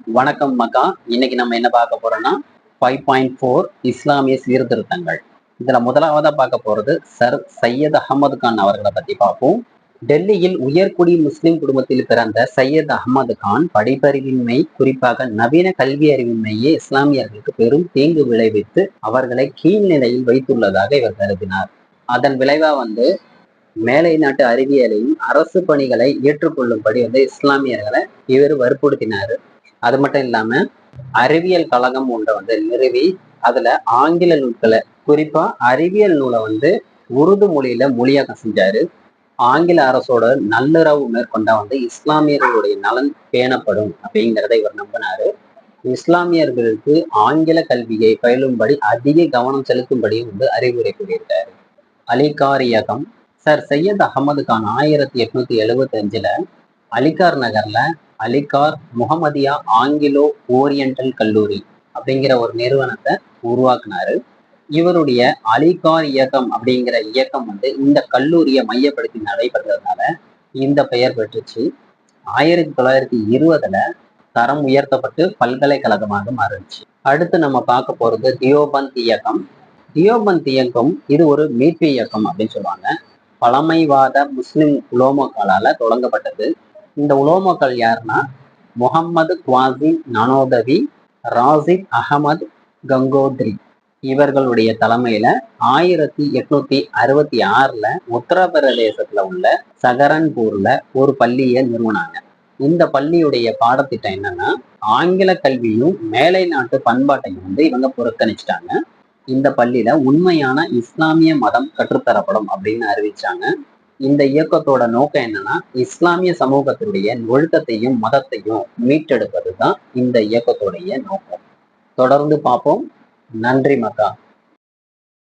வணக்கம் மக்கா. இன்னைக்கு நம்ம என்ன பார்க்க போறோம்னா 5.4 இஸ்லாமிய சீர்திருத்தங்கள். இதுல முதலாவதா பார்க்க போறது சர் சையத் அகமது கான் அவர்களை பத்தி பார்ப்போம். டெல்லியில் உயர்குடி முஸ்லிம் குடும்பத்தில் பிறந்த சையத் அகமது கான் படிப்பறிவின்மை, குறிப்பாக நவீன கல்வி அறிவின்மையே இஸ்லாமியர்களுக்கு பெரும் தீங்கு விளைவித்து அவர்களை கீழ்நிலையில் வைத்துள்ளதாக இவர் கருதினார். அதன் விளைவா மேலை நாட்டு அறிவியலையும் அரசு பணிகளை ஏற்றுக்கொள்ளும்படி இஸ்லாமியர்களை இவர் வற்புறுத்தினாரு. அது மட்டும் இல்லாம அறிவியல் கழகம் ஒன்றை நிறுவி அதுல ஆங்கில நூல்களை, குறிப்பா அறிவியல் நூலை உருது மொழியில மொழியாக்கம் செஞ்சாரு. ஆங்கில அரசோட நல்லுறவு மேற்கொண்டா இஸ்லாமியர்களுடைய நலன் பேணப்படும் அப்படிங்கிறத இவர் நம்பினாரு. இஸ்லாமியர்களுக்கு ஆங்கில கல்வியை பயிலும்படி அதிக கவனம் செலுத்தும்படியும் அறிவுரை கூறியிருக்காரு. அலிகார் இயக்கம். சர் சையத் அகமது கான் 1875 அலிகார் நகர்ல அலிகார் முகமதியா ஆங்கிலோ ஓரியண்டல் கல்லூரி அப்படிங்கிற ஒரு நிறுவனத்தை உருவாக்குனாரு. இவருடைய அலிகார் இயக்கம் அப்படிங்கிற இயக்கம் இந்த கல்லூரியை மையப்படுத்தி நடைபெறதுனால இந்த பெயர் பெற்றுச்சு. 1920 தரம் உயர்த்தப்பட்டு பல்கலைக்கழகமாக மாறுச்சு. அடுத்து நம்ம பார்க்க போறது தியோபந்த் இயக்கம். தியோபந்த் இயக்கம் இது ஒரு மீட்பு இயக்கம் அப்படின்னு சொல்லுவாங்க. பழமைவாத முஸ்லிம் உலோமக்களால தொடங்கப்பட்டது. இந்த உலோமக்கள் யாருன்னா முகம்மது குவாசிம் நனோதவி, ராசித் அகமது கங்கோத்ரி இவர்களுடைய தலைமையில 1866 உத்தரப்பிரதேசத்துல உள்ள சகரன்பூர்ல ஒரு பள்ளியை நிறுவனாங்க. இந்த பள்ளியுடைய பாடத்திட்டம் என்னன்னா ஆங்கில கல்வியும் மேலை நாட்டு பண்பாட்டையும் இவங்க புறக்கணிச்சிட்டாங்க. இந்த பள்ளியில உண்மையான இஸ்லாமிய மதம் கற்றுத்தரப்படும் அப்படின்னு அறிவிச்சாங்க. இந்த இயக்கத்தோட நோக்கம் என்னன்னா இஸ்லாமிய சமூகத்தினுடைய ஒழுக்கத்தையும் மதத்தையும் மீட்டெடுப்பது தான் இந்த இயக்கத்துடைய நோக்கம். தொடர்ந்து பார்ப்போம். நன்றி மக்கா.